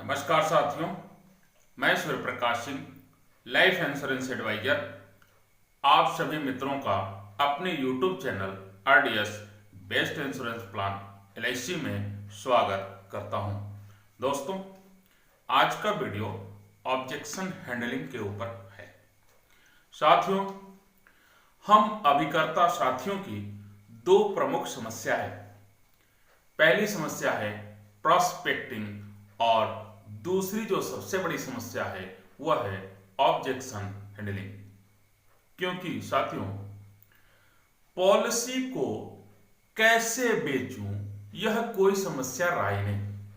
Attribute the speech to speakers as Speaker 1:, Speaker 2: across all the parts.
Speaker 1: नमस्कार साथियों, मैं Surya Prakash Singh, life insurance adviser, आप सभी मित्रों का अपने YouTube channel RDS best insurance plan LIC में स्वागत करता हूं। दोस्तों, आज का वीडियो ऑब्जेक्शन हैंडलिंग के ऊपर है। साथियों, हम अभिकर्ता साथियों की दो प्रमुख समस्या है। पहली समस्या है प्रॉस्पेक्टिंग और दूसरी जो सबसे बड़ी समस्या है वह है ऑब्जेक्शन हैंडलिंग। क्योंकि साथियों, पॉलिसी को कैसे बेचूं यह कोई समस्या रही नहीं।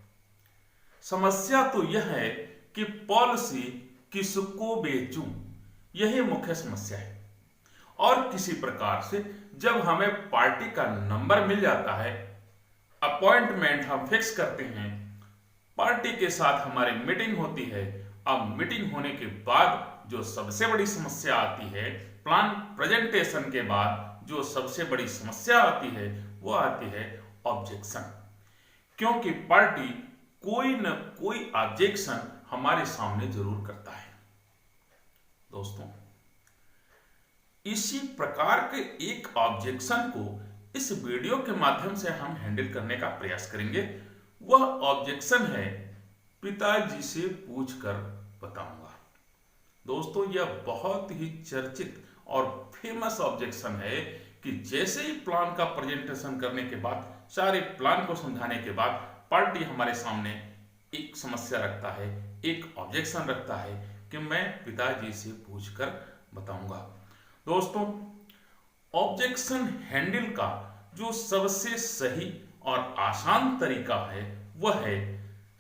Speaker 1: समस्या तो यह है कि पॉलिसी किसको बेचूं, यही मुख्य समस्या है। और किसी प्रकार से जब हमें पार्टी का नंबर मिल जाता है, अपॉइंटमेंट हम फिक्स करते हैं, पार्टी के साथ हमारी मीटिंग होती है। अब मीटिंग होने के बाद जो सबसे बड़ी समस्या आती है, प्लान प्रेजेंटेशन के बाद जो सबसे बड़ी समस्या आती है वो आती है ऑब्जेक्शन। क्योंकि पार्टी कोई न कोई ऑब्जेक्शन हमारे सामने जरूर करता है। दोस्तों, इसी प्रकार के एक ऑब्जेक्शन को इस वीडियो के माध्यम से हम हैंडल करने का प्रयास करेंगे। वह ऑब्जेक्शन है पिताजी से पूछकर बताऊंगा। दोस्तों, यह बहुत ही चर्चित और फेमस ऑब्जेक्शन है कि जैसे ही प्लान का प्रेजेंटेशन करने के बाद, सारे प्लान को समझाने के बाद, पार्टी हमारे सामने एक समस्या रखता है, एक ऑब्जेक्शन रखता है कि मैं पिताजी से पूछकर बताऊंगा। दोस्तों, ऑब्जेक्शन हैंडल का जो सबसे सही और आसान तरीका है वह है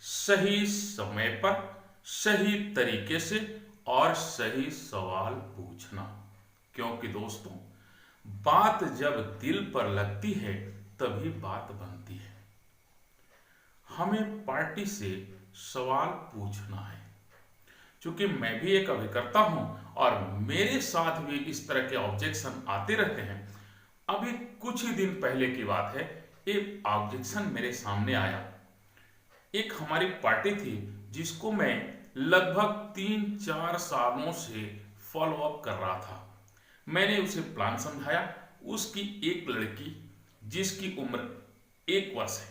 Speaker 1: सही समय पर, सही तरीके से और सही सवाल पूछना। क्योंकि दोस्तों, बात जब दिल पर लगती है तभी बात बनती है। हमें पार्टी से सवाल पूछना है। क्योंकि मैं भी एक अभिकर्ता हूं और मेरे साथ भी इस तरह के ऑब्जेक्शन आते रहते हैं। अभी कुछ ही दिन पहले की बात है, एक ऑब्जेक्शन मेरे सामने आया। एक हमारी पार्टी थी जिसको मैं लगभग 3-4 सालों से फॉलो अप कर रहा था। मैंने उसे प्लान समझाया। उसकी एक लड़की जिसकी उम्र 1 वर्ष है,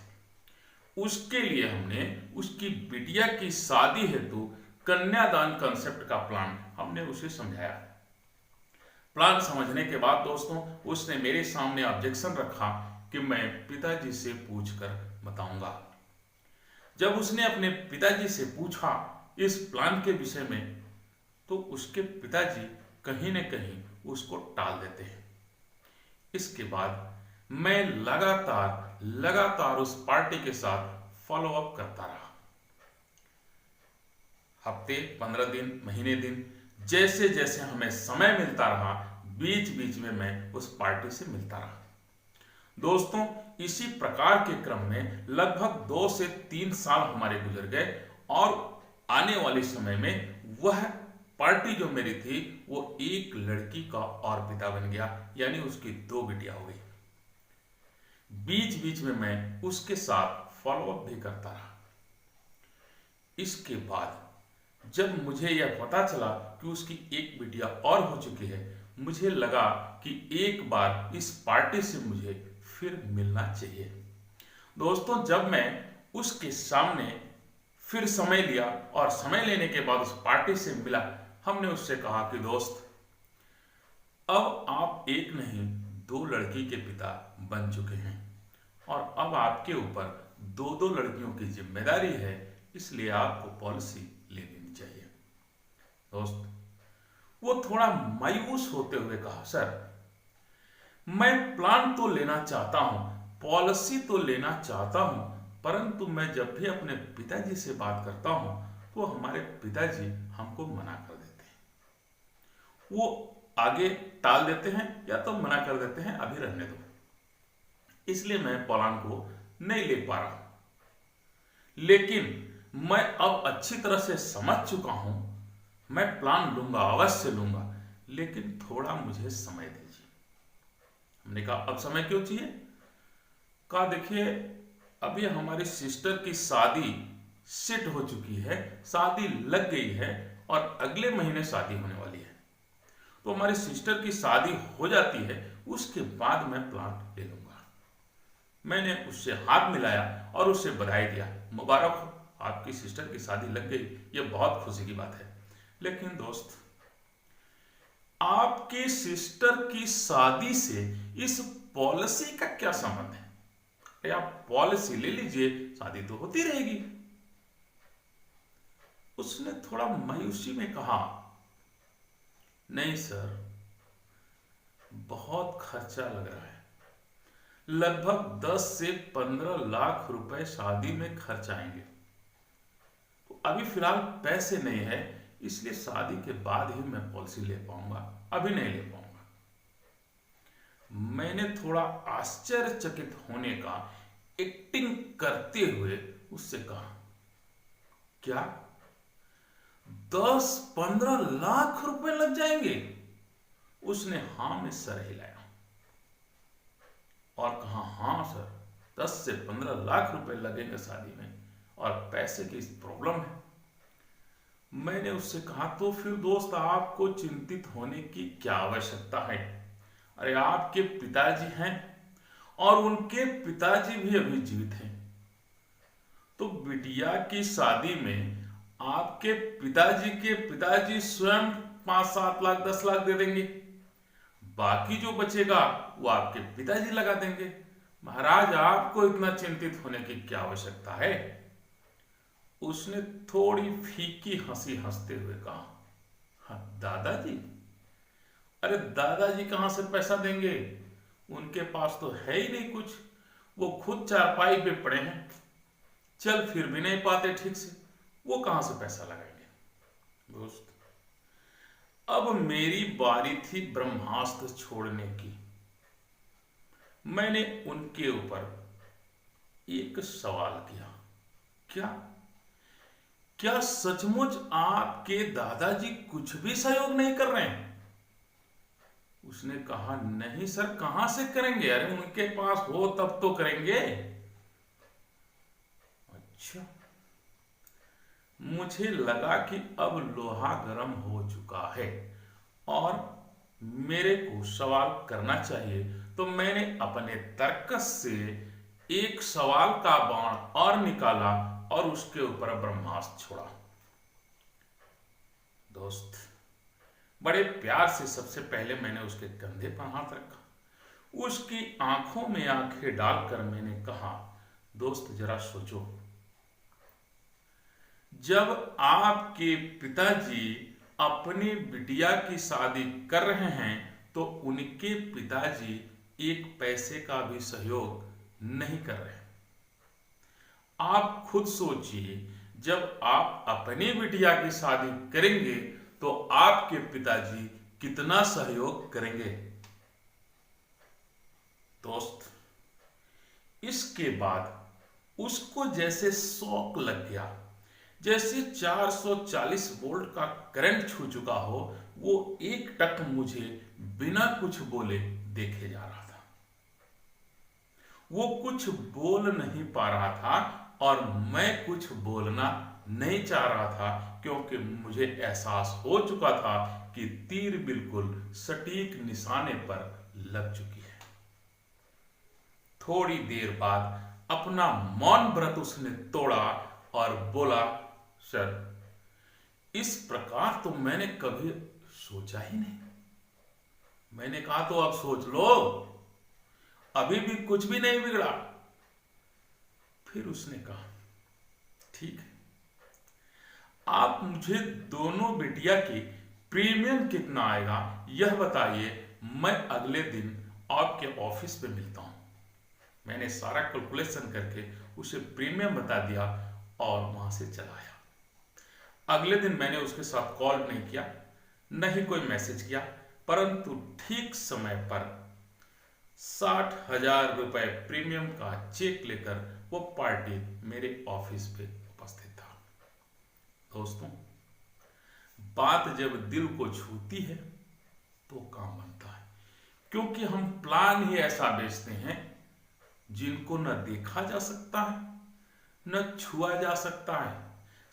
Speaker 1: उसके लिए हमने उसकी बिटिया की शादी हेतु कन्यादान कंसेप्ट का प्लान हमने उसे समझाया। प्लान समझने के बाद दोस्तों, उसने मेरे सामने ऑब्जेक्शन रखा कि मैं पिताजी से पूछकर बताऊंगा। जब उसने अपने पिताजी से पूछा इस प्लान के विषय में, तो उसके पिताजी कहीं न कहीं उसको टाल देते हैं। इसके बाद मैं लगातार उस पार्टी के साथ फॉलो अप करता रहा। हफ्ते, 15 दिन, महीने दिन, जैसे जैसे हमें समय मिलता रहा, बीच बीच में मैं उस पार्टी से मिलता रहा। दोस्तों, इसी प्रकार के क्रम में लगभग 2 से 3 साल हमारे गुजर गए और आने वाले समय में वह पार्टी जो मेरी थी वो एक लड़की का और पिता बन गया, यानी उसकी 2 बेटियां हो गई। बीच बीच में मैं उसके साथ फॉलो अप भी करता रहा। इसके बाद जब मुझे यह पता चला कि उसकी एक बिटिया और हो चुकी है, मुझे लगा कि एक बार इस पार्टी से मुझे फिर मिलना चाहिए। दोस्तों, जब मैं उसके सामने फिर समय लिया और समय लेने के बाद उस पार्टी से मिला, हमने उससे कहा कि दोस्त, अब आप एक नहीं 2 लड़की के पिता बन चुके हैं और अब आपके ऊपर 2 लड़कियों की जिम्मेदारी है, इसलिए आपको पॉलिसी ले लेनी चाहिए। दोस्त, वो थोड़ा मायूस होते हुए कहा, सर, मैं प्लान तो लेना चाहता हूं, पॉलिसी तो लेना चाहता हूं, परंतु मैं जब भी अपने पिताजी से बात करता हूं तो हमारे पिताजी हमको मना कर देते हैं। वो आगे टाल देते हैं या तो मना कर देते हैं, अभी रहने दो, इसलिए मैं प्लान को नहीं ले पा रहा। लेकिन मैं अब अच्छी तरह से समझ चुका हूं, मैं प्लान लूंगा, अवश्य लूंगा, लेकिन थोड़ा मुझे समय दीजिए। हमने कहा, अब समय क्यों चाहिए? कहा, देखिए, अभी हमारी सिस्टर की शादी सेट हो चुकी है, शादी लग गई है और अगले महीने शादी होने वाली है। तो हमारी सिस्टर की शादी हो जाती है, उसके बाद मैं प्लाट ले लूंगा। मैंने उससे हाथ मिलाया और उससे बधाई दिया, मुबारक हो, आपकी सिस्टर की शादी लग गई, ये बहुत खुशी की बात है। लेकिन दोस्त, आपकी सिस्टर की शादी से इस पॉलिसी का क्या संबंध है? अरे आप पॉलिसी ले लीजिए, शादी तो होती रहेगी। उसने थोड़ा मायूसी में कहा, नहीं सर, बहुत खर्चा लग रहा है, लगभग 10 से 15 लाख रुपए शादी में खर्च आएंगे। तो अभी फिलहाल पैसे नहीं है, इसलिए शादी के बाद ही मैं पॉलिसी ले पाऊंगा, अभी नहीं ले पाऊंगा। मैंने थोड़ा आश्चर्यचकित होने का एक्टिंग करते हुए उससे कहा, क्या 10-15 लाख रुपए लग जाएंगे? उसने हां में सर हिलाया और कहा, हाँ सर, 10 से 15 लाख रुपए लगेंगे शादी में, और पैसे की प्रॉब्लम है। मैंने उससे कहा, तो फिर दोस्त आपको चिंतित होने की क्या आवश्यकता है? अरे आपके पिताजी हैं और उनके पिताजी भी अभी जीवित हैं, तो बिटिया की शादी में आपके पिताजी के पिताजी स्वयं 5-7 लाख 10 लाख दे देंगे, बाकी जो बचेगा वो आपके पिताजी लगा देंगे। महाराज, आपको इतना चिंतित होने की क्या आवश्यकता है? उसने थोड़ी फीकी हंसी हंसते हुए कहा, हाँ दादाजी? अरे दादाजी कहां से पैसा देंगे? उनके पास तो है ही नहीं कुछ, वो खुद चारपाई पे पड़े हैं, चल फिर भी नहीं पाते ठीक से, वो कहां से पैसा लगाएंगे? दोस्त, अब मेरी बारी थी ब्रह्मास्त्र छोड़ने की। मैंने उनके ऊपर एक सवाल किया, क्या क्या सचमुच आपके दादाजी कुछ भी सहयोग नहीं कर रहे हैं? उसने कहा, नहीं सर, कहां से करेंगे, अरे उनके पास हो तब तो करेंगे। अच्छा, मुझे लगा कि अब लोहा गर्म हो चुका है और मेरे को सवाल करना चाहिए, तो मैंने अपने तर्क से एक सवाल का बाण और निकाला और उसके ऊपर ब्रह्मास्त्र छोड़ा। दोस्त, बड़े प्यार से सबसे पहले मैंने उसके कंधे पर हाथ रखा, उसकी आंखों में आंखें डालकर मैंने कहा, दोस्त जरा सोचो, जब आपके पिताजी अपनी बिटिया की शादी कर रहे हैं तो उनके पिताजी एक पैसे का भी सहयोग नहीं कर रहे। आप खुद सोचिए, जब आप अपनी बिटिया की शादी करेंगे तो आपके पिताजी कितना सहयोग करेंगे? दोस्त, इसके बाद उसको जैसे शॉक लग गया, जैसे 440 वोल्ट का करंट छू चुका हो। वो एक टक मुझे बिना कुछ बोले देखे जा रहा था। वो कुछ बोल नहीं पा रहा था और मैं कुछ बोलना नहीं चाह रहा था, क्योंकि मुझे एहसास हो चुका था कि तीर बिल्कुल सटीक निशाने पर लग चुकी है। थोड़ी देर बाद अपना मौन व्रत उसने तोड़ा और बोला, सर, इस प्रकार तो मैंने कभी सोचा ही नहीं। मैंने कहा, तो अब सोच लो, अभी भी कुछ भी नहीं बिगड़ा। फिर उसने कहा, ठीक है, आप मुझे दोनों बिटिया की प्रीमियम कितना आएगा यह बताइए, मैं अगले दिन आपके ऑफिस पे मिलता हूं। मैंने सारा कैलकुलेशन करके उसे प्रीमियम बता दिया और वहां से चला आया। अगले दिन मैंने उसके साथ कॉल नहीं किया, न ही कोई मैसेज किया, परंतु ठीक समय पर 60,000 रुपए प्रीमियम का चेक लेकर वो पार्टी मेरे ऑफिस पे उपस्थित था। दोस्तों, बात जब दिल को छूती है तो काम बनता है, क्योंकि हम प्लान ही ऐसा बेचते हैं जिनको न देखा जा सकता है, न छुआ जा सकता है,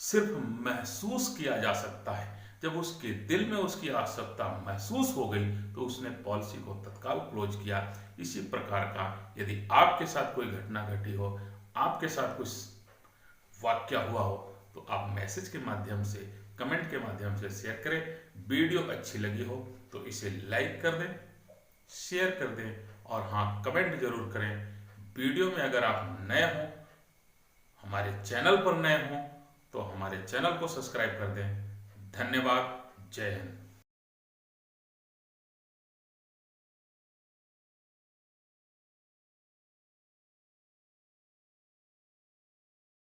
Speaker 1: सिर्फ महसूस किया जा सकता है। जब उसके दिल में उसकी आवश्यकता महसूस हो गई तो उसने पॉलिसी को तत्काल क्लोज किया। इसी प्रकार का यदि आपके साथ कोई घटना घटी हो, आपके साथ कुछ वाक्य हुआ हो, तो आप मैसेज के माध्यम से, कमेंट के माध्यम से शेयर करें। वीडियो अच्छी लगी हो तो इसे लाइक कर दें, शेयर कर दें और हाँ, कमेंट जरूर करें। वीडियो में अगर आप नए हों, हमारे चैनल पर नए हों, तो हमारे चैनल को सब्सक्राइब कर दें। धन्यवाद। जय हिंद।